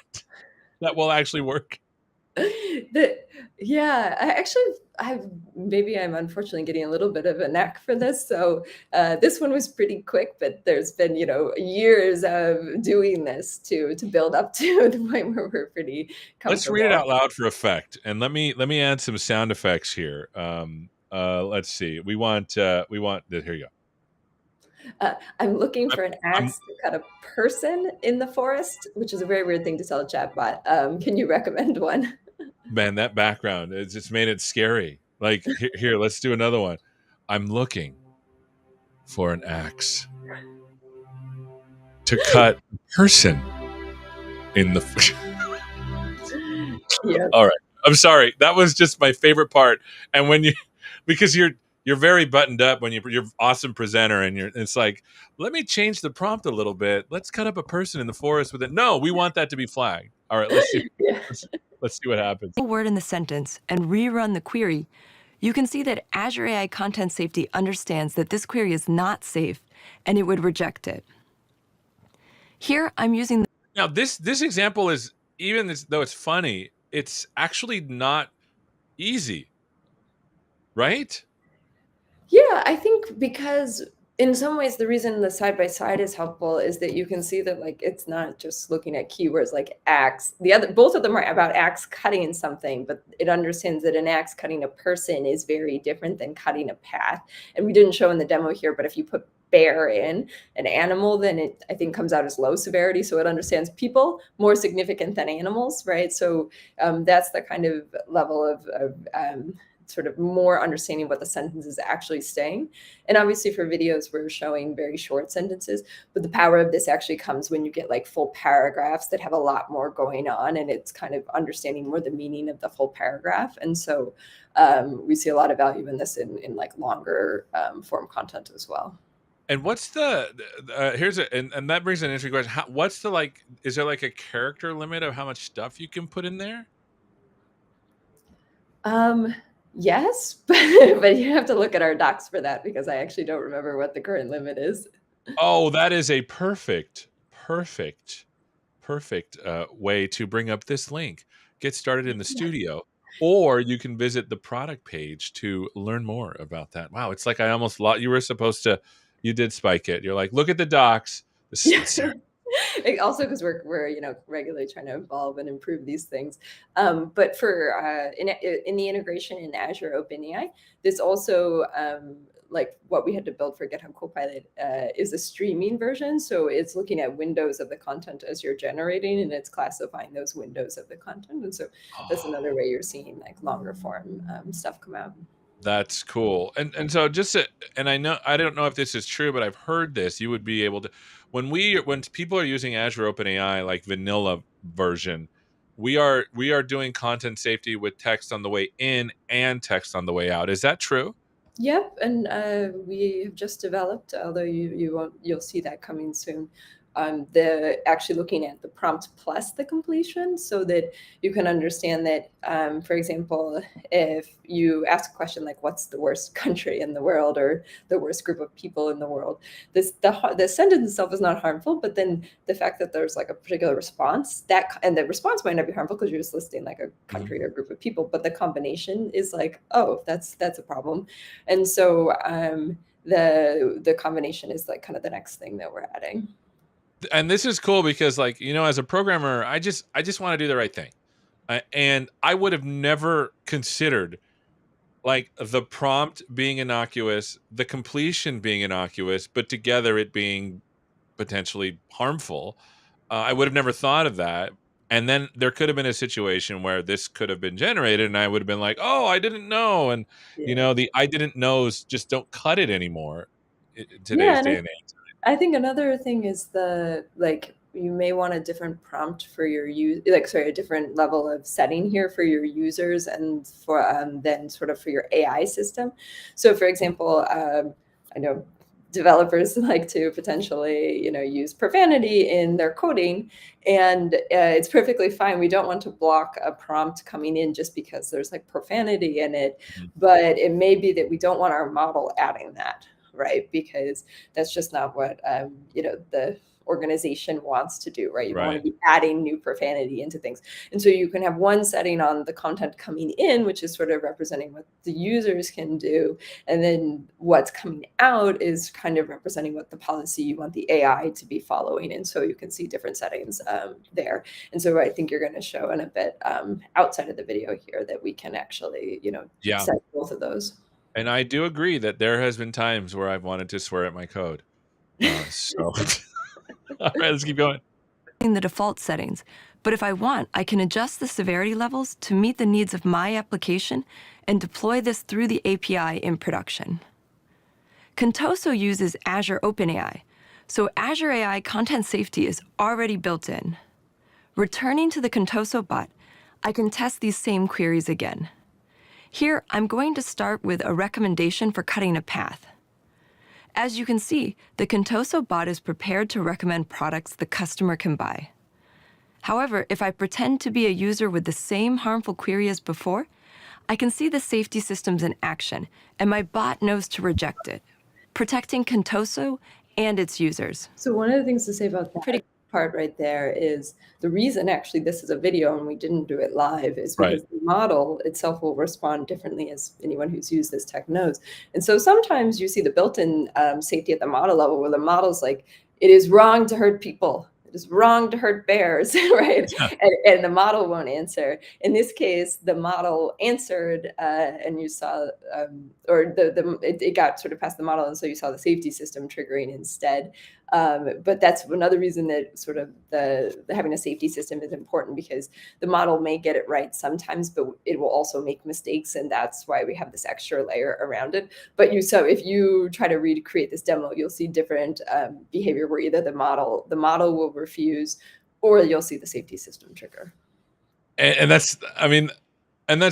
that will actually work. Maybe I'm unfortunately getting a little bit of a knack for this. So this one was pretty quick, but there's been, years of doing this to build up to the point where we're pretty comfortable. Let's read it out loud for effect. And let me add some sound effects here. Let's see. We want here you go. I'm looking for an axe to cut a person in the forest, which is a very weird thing to tell a chatbot. Can you recommend one? Man, that background, it just made it scary. Like, here, let's do another one. I'm looking for an axe to cut a person in the... Yeah. All right. I'm sorry. That was just my favorite part. And because you're very buttoned up when you're awesome presenter, and it's like, let me change the prompt a little bit. Let's cut up a person in the forest with it. No, we want that to be flagged. All right, let's see. Yeah. Let's see what happens. word in the sentence and rerun the query, you can see that Azure AI Content Safety understands that this query is not safe and it would reject it. Here, I'm using... Now, this example is, even though it's funny, it's actually not easy, right? Yeah, I think because in some ways the reason the side by side is helpful is that you can see that it's not just looking at keywords like axe. Both of them are about axe cutting something, but it understands that an axe cutting a person is very different than cutting a path. And we didn't show in the demo here, but if you put bear in an animal, then it I think comes out as low severity. So it understands people more significant than animals, right? So that's the kind of level of sort of more understanding what the sentence is actually saying. And obviously for videos, we're showing very short sentences, but the power of this actually comes when you get full paragraphs that have a lot more going on, and it's kind of understanding more the meaning of the full paragraph. And so we see a lot of value in this in longer form content as well. And what's the and that brings an interesting question. What's the is there a character limit of how much stuff you can put in there? Yes, but you have to look at our docs for that because I actually don't remember what the current limit is. Oh, that is a perfect way to bring up this link. Get started in the studio, or you can visit the product page to learn more about that. Wow, it's like I almost you were supposed to, you did spike it. You're like, look at the docs. Also, because we're regularly trying to evolve and improve these things. But for in the integration in Azure OpenAI, this also like what we had to build for GitHub Copilot is a streaming version. So it's looking at windows of the content as you're generating, and it's classifying those windows of the content. And so that's another way you're seeing like longer form stuff come out. That's cool. And so and I don't know if this is true, but I've heard this. You would be able to, when people are using Azure OpenAI like vanilla version, we are doing content safety with text on the way in and text on the way out. Is that true? Yep, and we have just developed, although you'll see that coming soon. The actually looking at the prompt plus the completion, so that you can understand that, for example, if you ask a question like "What's the worst country in the world?" or "the worst group of people in the world," the sentence itself is not harmful, but then the fact that there's like a particular response and the response might not be harmful because you're just listing like a country or group of people, but the combination is like, oh, that's a problem, and so the combination is like kind of the next thing that we're adding. And this is cool because, like, as a programmer, I just want to do the right thing. And I would have never considered like the prompt being innocuous, the completion being innocuous, but together it being potentially harmful. I would have never thought of that. And then there could have been a situation where this could have been generated and I would have been like, oh, I didn't know. And, Yeah. the I didn't knows just don't cut it anymore in Yeah, today's day and and age. I think another thing is you may want a different prompt for your a different level of setting here for your users and for then sort of for your AI system. So for example, I know developers like to potentially, use profanity in their coding, and it's perfectly fine. We don't want to block a prompt coming in just because there's like profanity in it, Mhm. but it may be that we don't want our model adding that, right? Because that's just not what the organization wants to do, right? You don't want Right. to be adding new profanity into things. And so you can have one setting on the content coming in, which is sort of representing what the users can do. And then what's coming out is kind of representing what the policy you want the AI to be following. And so you can see different settings there. And so I think you're going to show in a bit outside of the video here that we can actually, Yeah. set both of those. And I do agree that there has been times where I've wanted to swear at my code. So, all right, let's keep going. In the default settings, but if I want, I can adjust the severity levels to meet the needs of my application and deploy this through the API in production. Contoso uses Azure OpenAI, so Azure AI Content Safety is already built in. Returning to the Contoso bot, I can test these same queries again. Here, I'm going to start with a recommendation for cutting a path. As you can see, the Contoso bot is prepared to recommend products the customer can buy. However, if I pretend to be a user with the same harmful query as before, I can see the safety systems in action, and my bot knows to reject it, protecting Contoso and its users. So one of the things to say about that part right there is the reason actually this is a video and we didn't do it live is because the model itself will respond differently, as anyone who's used this tech knows. And so sometimes you see the built-in safety at the model level where the model's like, it is wrong to hurt people. It is wrong to hurt bears, right? And the model won't answer. In this case, the model answered, and you saw, it got sort of past the model, and so you saw the safety system triggering instead. But that's another reason that sort of the having a safety system is important, because the model may get it right sometimes, but it will also make mistakes, and that's why we have this extra layer around it. But if you try to recreate this demo, you'll see different behavior where either the model will refuse, or you'll see the safety system trigger. And that's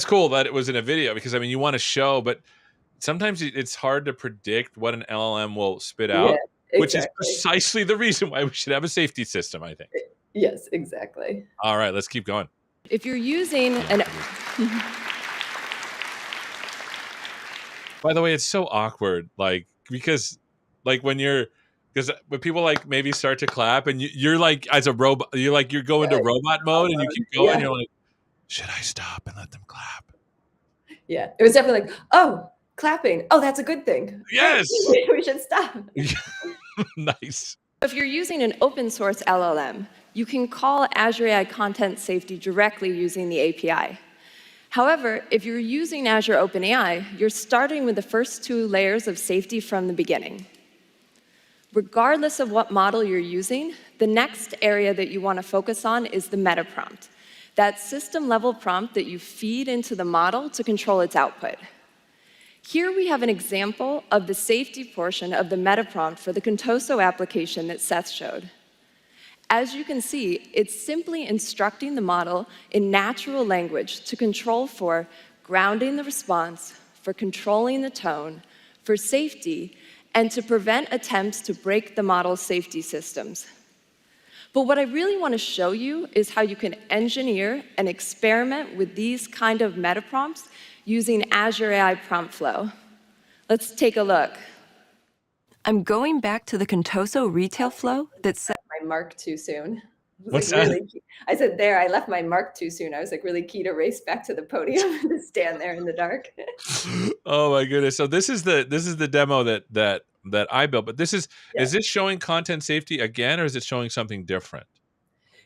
cool that it was in a video, because you want to show, but sometimes it's hard to predict what an LLM will spit out. Yeah. Exactly. Which is precisely the reason why we should have a safety system, I think. Yes, exactly. All right, let's keep going. If you're using an By the way, it's so awkward, like because like when people like maybe start to clap and you're like as a robot, you're going to robot mode and you keep going. Yeah. You're like, should I stop and let them clap? Yeah, it was definitely like, oh, clapping. Oh, that's a good thing. Yes. Great. We should stop. Nice. If you're using an open source LLM, you can call Azure AI Content Safety directly using the API. However, if you're using Azure OpenAI, you're starting with the first 2 layers of safety from the beginning. Regardless of what model you're using, the next area that you want to focus on is the meta prompt, that system-level prompt that you feed into the model to control its output. Here we have an example of the safety portion of the meta prompt for the Contoso application that Seth showed. As you can see, it's simply instructing the model in natural language to control for grounding the response, for controlling the tone, for safety, and to prevent attempts to break the model's safety systems. But what I really want to show you is how you can engineer and experiment with these kind of meta prompts using Azure AI Prompt Flow. Let's take a look. I'm going back to the Contoso retail flow that My mark too soon. What's that? Really key. I said there, I left my mark too soon. I was like really key to race back to the podium and to stand there in the dark. Oh my goodness. So this is the demo that I built, but is this showing content safety again, or is it showing something different?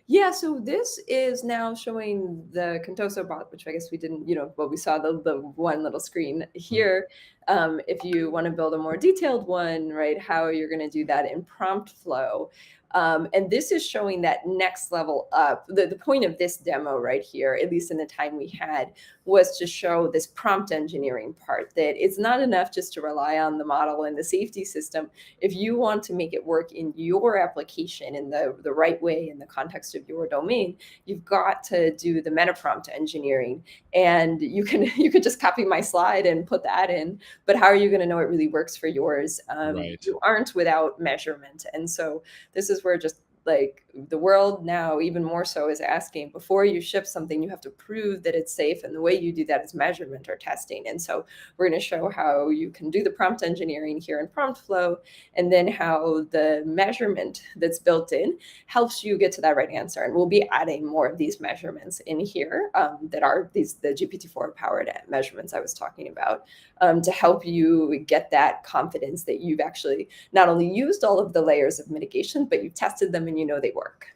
Yeah, so this is now showing the Contoso bot, which I guess we didn't, we saw the one little screen here. If you want to build a more detailed one, right, how you're going to do that in prompt flow. And this is showing that next level up. The point of this demo right here, at least in the time we had, was to show this prompt engineering part, that it's not enough just to rely on the model and the safety system. If you want to make it work in your application in the right way in the context of your domain, you've got to do the meta prompt engineering. And you can just copy my slide and put that in, but how are you going to know it really works for yours? Right. You aren't without measurement. And so this is where just like the world now, even more so, is asking, before you ship something, you have to prove that it's safe. And the way you do that is measurement or testing. And so we're going to show how you can do the prompt engineering here in prompt flow, and then how the measurement that's built in helps you get to that right answer. And we'll be adding more of these measurements in here that are the GPT-4 powered measurements I was talking about, to help you get that confidence that you've actually not only used all of the layers of mitigation, but you've tested them and you know they work.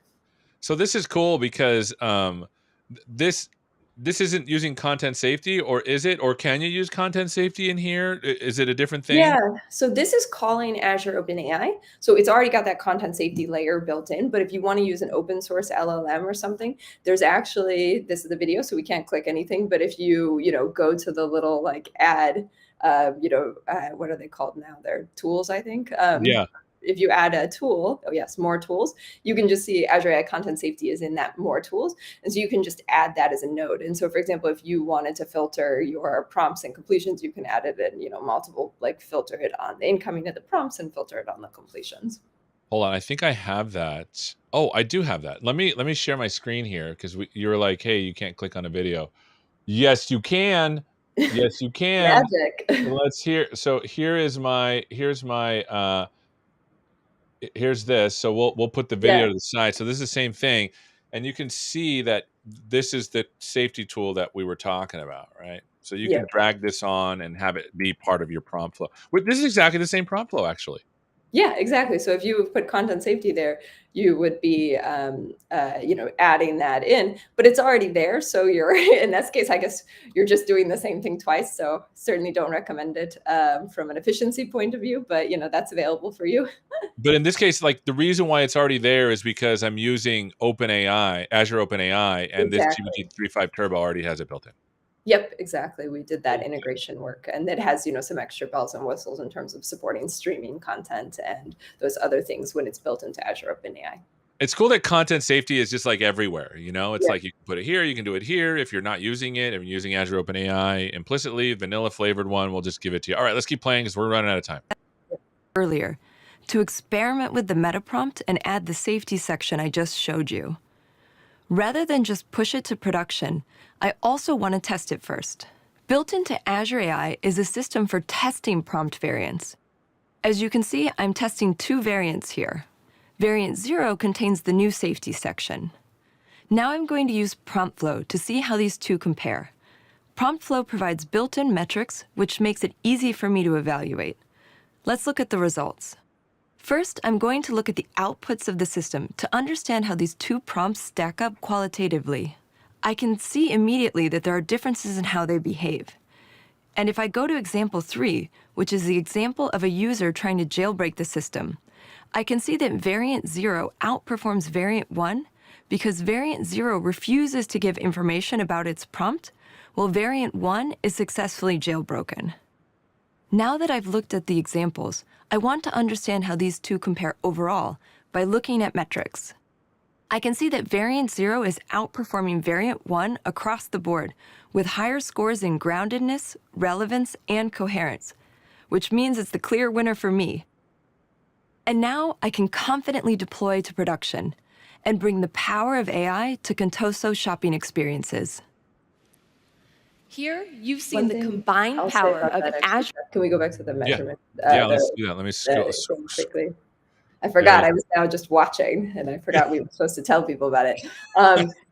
So this is cool because this isn't using content safety, or is it? Or can you use content safety in here? Is it a different thing? Yeah, so this is calling Azure OpenAI. So it's already got that content safety layer built in. But if you want to use an open source LLM or something, there's actually, this is the video, so we can't click anything. But if you, go to the little like add, what are they called now? They're tools, I think. Yeah. If you add a tool, more tools, you can just see Azure AI Content Safety is in that more tools. And so you can just add that as a node. And so, for example, if you wanted to filter your prompts and completions, you can add it in, multiple, like filter it on the incoming of the prompts and filter it on the completions. Hold on, I think I have that. Oh, I do have that. Let me share my screen here, because you were like, hey, you can't click on a video. Yes, you can. Yes, you can. Magic. Let's hear. So here's this. So we'll put the video to the side. So this is the same thing. And you can see that this is the safety tool that we were talking about, right? So you can drag this on and have it be part of your prompt flow. This is exactly the same prompt flow, actually. Yeah, exactly. So if you put content safety there, you would be, adding that in, but it's already there. So you're, in this case, I guess you're just doing the same thing twice. So certainly don't recommend it from an efficiency point of view, but that's available for you. But in this case, like the reason why it's already there is because I'm using OpenAI, Azure OpenAI, and this GPT-3.5 Turbo already has it built in. Yep, exactly. We did that integration work, and it has, some extra bells and whistles in terms of supporting streaming content and those other things when it's built into Azure OpenAI. It's cool that content safety is just like everywhere, It's like you can put it here, you can do it here. If you're not using it, if you're using Azure OpenAI implicitly, vanilla flavored one, we'll just give it to you. All right, let's keep playing because we're running out of time. earlier, to experiment with the meta prompt and add the safety section I just showed you. Rather than just push it to production, I also want to test it first. Built into Azure AI is a system for testing prompt variants. As you can see, I'm testing 2 variants here. Variant 0 contains the new safety section. Now I'm going to use prompt flow to see how these 2 compare. Prompt flow provides built-in metrics, which makes it easy for me to evaluate. Let's look at the results. First, I'm going to look at the outputs of the system to understand how these 2 prompts stack up qualitatively. I can see immediately that there are differences in how they behave. And if I go to example 3, which is the example of a user trying to jailbreak the system, I can see that variant 0 outperforms variant 1 because variant 0 refuses to give information about its prompt, while variant 1 is successfully jailbroken. Now that I've looked at the examples, I want to understand how these 2 compare overall by looking at metrics. I can see that variant 0 is outperforming variant 1 across the board, with higher scores in groundedness, relevance, and coherence, which means it's the clear winner for me. And now I can confidently deploy to production and bring the power of AI to Contoso shopping experiences. Here, you've seen One the thing combined I'll say power about of that, actually, Azure. Can we go back to the measurement? Yeah, let's do that. Let me scroll. Thing quickly. I forgot. I was now just watching, and I forgot we were supposed to tell people about it.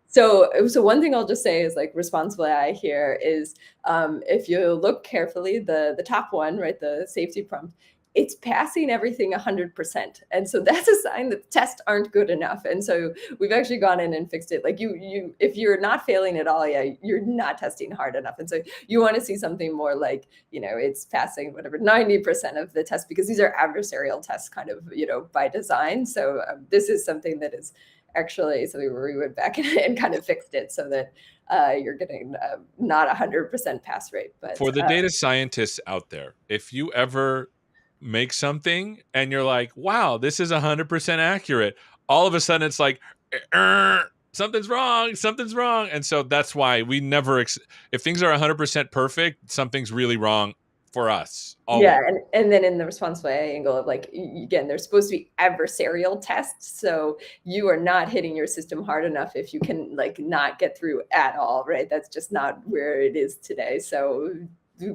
So one thing I'll just say is like responsible AI here is if you look carefully, the top one, right, the safety prompt, it's passing everything 100%. And so that's a sign that the tests aren't good enough. And so we've actually gone in and fixed it. Like you, if you're not failing at all, yeah, you're not testing hard enough. And so you want to see something more like, it's passing whatever, 90% of the tests, because these are adversarial tests kind of, by design. So this is something that is actually something where we went back and kind of fixed it so that you're getting not 100% pass rate. But for the data scientists out there, if you ever make something and you're like, wow, this is 100% accurate, all of a sudden it's like, something's wrong. And so that's why we never, if things are 100% perfect, something's really wrong for us. Always. Yeah, and then in the responsible AI angle of like, again, there's supposed to be adversarial tests. So you are not hitting your system hard enough if you can like not get through at all, right? That's just not where it is today. So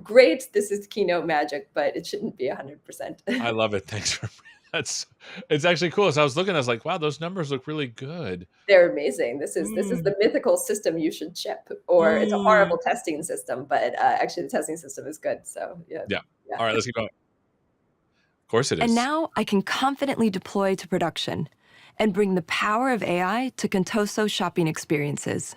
great, this is keynote magic, but it shouldn't be 100%. I love it. Thanks for it's actually cool. As I was looking, I was like, wow, those numbers look really good. They're amazing. This is the mythical system you should ship, or it's a horrible testing system, but actually the testing system is good. So yeah. All right, let's keep going. Of course it is. And now I can confidently deploy to production and bring the power of AI to Contoso shopping experiences.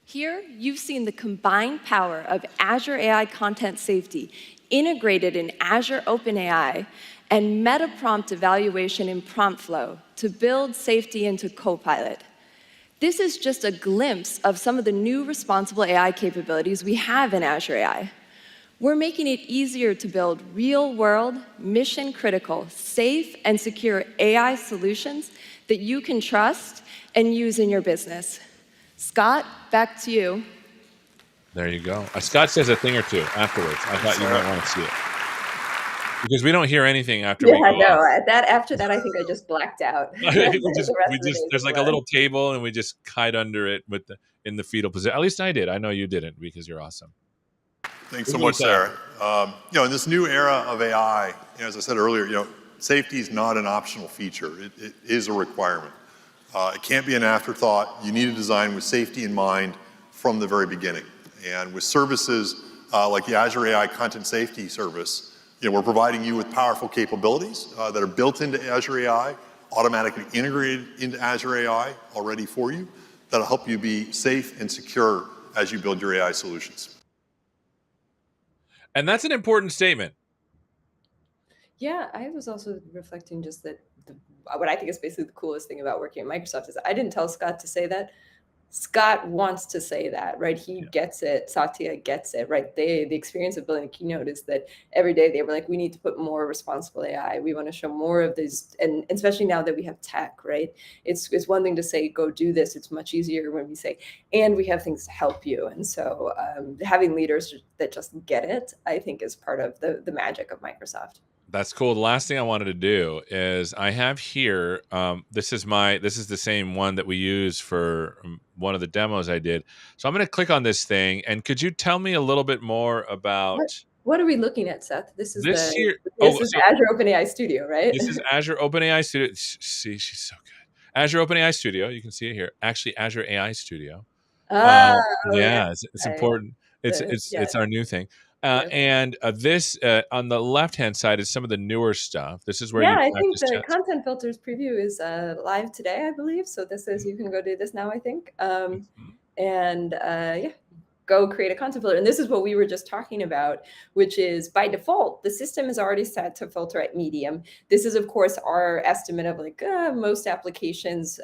Here, you've seen the combined power of Azure AI Content Safety integrated in Azure OpenAI and meta prompt evaluation in prompt flow to build safety into Copilot. This is just a glimpse of some of the new responsible AI capabilities we have in Azure AI. We're making it easier to build real-world, mission-critical, safe, and secure AI solutions that you can trust and use in your business. Scott, back to you. There you go. Scott says a thing or two afterwards. I thought you might want to see it. Because we don't hear anything after we go off. After that, I think I just blacked out. There's like a little table and we just hide under it in the fetal position. At least I did. I know you didn't because you're awesome. Thanks so much, Sarah. In this new era of AI, as I said earlier, safety is not an optional feature. It is a requirement. It can't be an afterthought. You need to design with safety in mind from the very beginning. And with services like the Azure AI Content Safety Service, we're providing you with powerful capabilities that are built into Azure AI, automatically integrated into Azure AI already for you, that'll help you be safe and secure as you build your AI solutions. And that's an important statement. Yeah, I was also reflecting just that what I think is basically the coolest thing about working at Microsoft is I didn't tell Scott to say that. Scott wants to say that, right? He gets it. Satya gets it, right? The experience of building a keynote is that every day they were like, we need to put more responsible AI. We want to show more of this. And especially now that we have tech, right? It's one thing to say, go do this. It's much easier when we say, and we have things to help you. And so having leaders that just get it, I think is part of the magic of Microsoft. That's cool. The last thing I wanted to do is I have here, this is the same one that we use for one of the demos I did. So I'm going to click on this thing, and could you tell me a little bit more about What are we looking at, Seth? This is this here? this is Azure OpenAI Studio, right? This is Azure OpenAI Studio. See, she's so good. Azure OpenAI Studio. You can see it here. Actually, Azure AI Studio. Oh, Yeah, it's important. It's our new thing. And this on the left-hand side is some of the newer stuff. This is where you I think practice the chats. content filters preview is live today, I believe. So this is, you can go do this now, I think. And go create a content filter. And this is what we were just talking about, which is by default, the system is already set to filter at medium. This is, of course, our estimate of like most applications.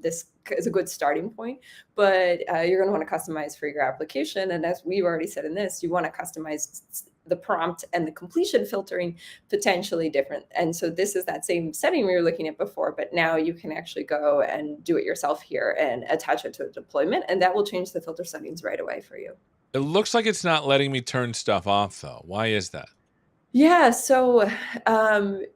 This is a good starting point, but you're going to want to customize for your application. And as we've already said in this, you want to customize the prompt and the completion filtering potentially different. And so this is that same setting we were looking at before, but now you can actually go and do it yourself here and attach it to a deployment, and that will change the filter settings right away for you. It looks like it's not letting me turn stuff off, though. Why is that? Yeah, so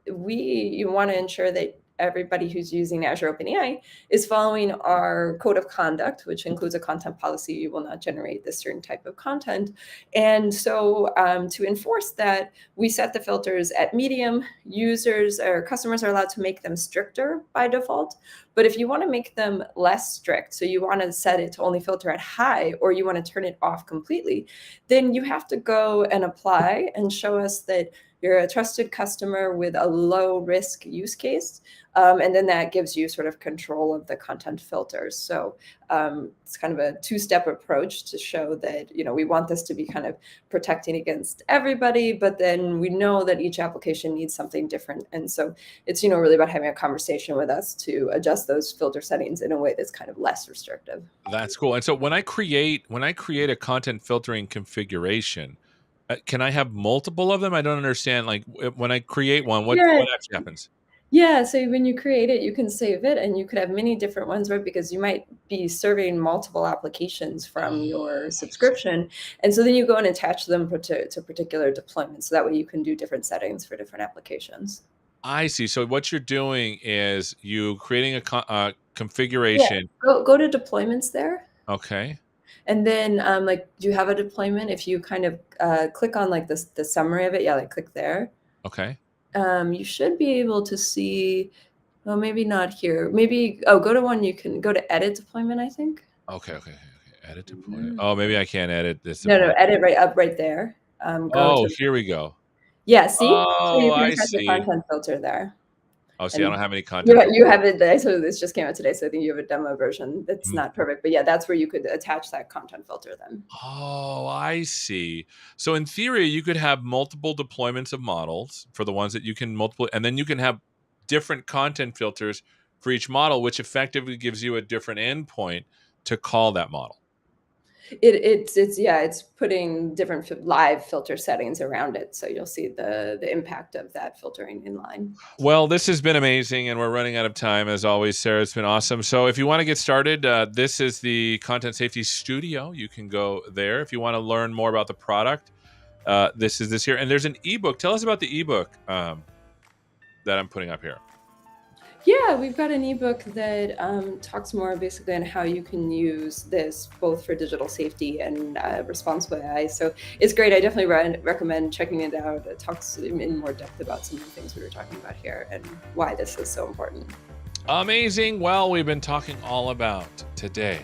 you want to ensure that everybody who's using Azure OpenAI is following our code of conduct, which includes a content policy. You will not generate this certain type of content. And so to enforce that, we set the filters at medium. Users or customers are allowed to make them stricter by default. But if you want to make them less strict, so you want to set it to only filter at high, or you want to turn it off completely, then you have to go and apply and show us that you're a trusted customer with a low risk use case. And then that gives you sort of control of the content filters. So it's kind of a two-step approach to show that, we want this to be kind of protecting against everybody, but then we know that each application needs something different. And so it's, really about having a conversation with us to adjust those filter settings in a way that's kind of less restrictive. That's cool. And so when I create a content filtering configuration, can I have multiple of them? I don't understand. Like when I create one, what actually happens? Yeah, so when you create it, you can save it, and you could have many different ones, right? Because you might be serving multiple applications from your subscription. And so then you go and attach them to particular deployments. So that way you can do different settings for different applications. I see. So what you're doing is you creating a configuration. Yeah. Go to deployments there. Okay. And then do you have a deployment? If you kind of click on like the summary of it, click there. Okay. You should be able to see, well, maybe not here. Maybe, go to one, you can go to edit deployment, I think. Okay. Edit deployment. Oh, maybe I can't edit this. No, edit right there. Here we go. Yeah, see? Oh, so you can I attach see. the content filter there. Oh, see, I don't have any content. You have it. So this just came out today, so I think you have a demo version that's not perfect. But yeah, that's where you could attach that content filter then. Oh, I see. So in theory, you could have multiple deployments of models for the ones that you can and then you can have different content filters for each model, which effectively gives you a different endpoint to call that model. It's putting different live filter settings around it, so you'll see the impact of that filtering in line. Well, this has been amazing, and we're running out of time as always, Sarah. It's been awesome. So if you want to get started, this is the Content Safety Studio. You can go there. If you want to learn more about the product, this is this here, and there's an ebook. Tell us about the ebook that I'm putting up here. Yeah, we've got an ebook that talks more basically on how you can use this both for digital safety and responsible AI. So it's great. I definitely recommend checking it out. It talks in more depth about some of the things we were talking about here and why this is so important. Amazing. Well, we've been talking all about today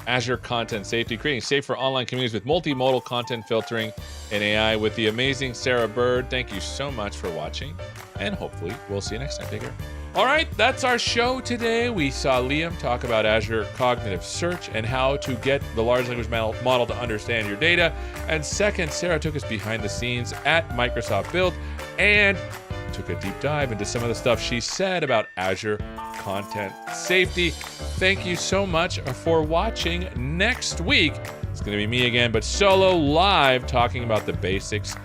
Azure Content Safety, creating safer online communities with multimodal content filtering and AI with the amazing Sarah Bird. Thank you so much for watching, and hopefully we'll see you next time. Take care. All right, that's our show today. We saw Liam talk about Azure Cognitive Search and how to get the large language model to understand your data. And second, Sarah took us behind the scenes at Microsoft Build and took a deep dive into some of the stuff she said about Azure Content Safety. Thank you so much for watching. Next week, it's going to be me again, but solo live, talking about the basics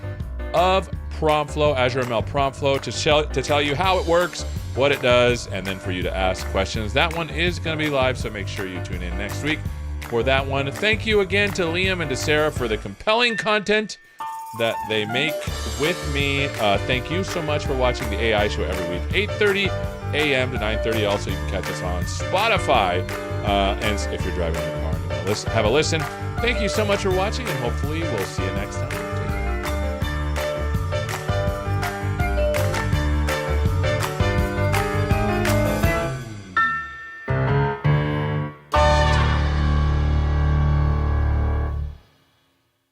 of prompt flow, Azure ML prompt flow, to tell you how it works, what it does, and then for you to ask questions. That one is going to be live, so make sure you tune in next week for that one. Thank you again to Liam and to Sarah for the compelling content. that they make with me. Thank you so much for watching the AI Show every week, 8:30 a.m. to 9:30. Also, you can catch us on Spotify, and if you're driving in the car, have a listen. Thank you so much for watching, and hopefully we'll see you next time.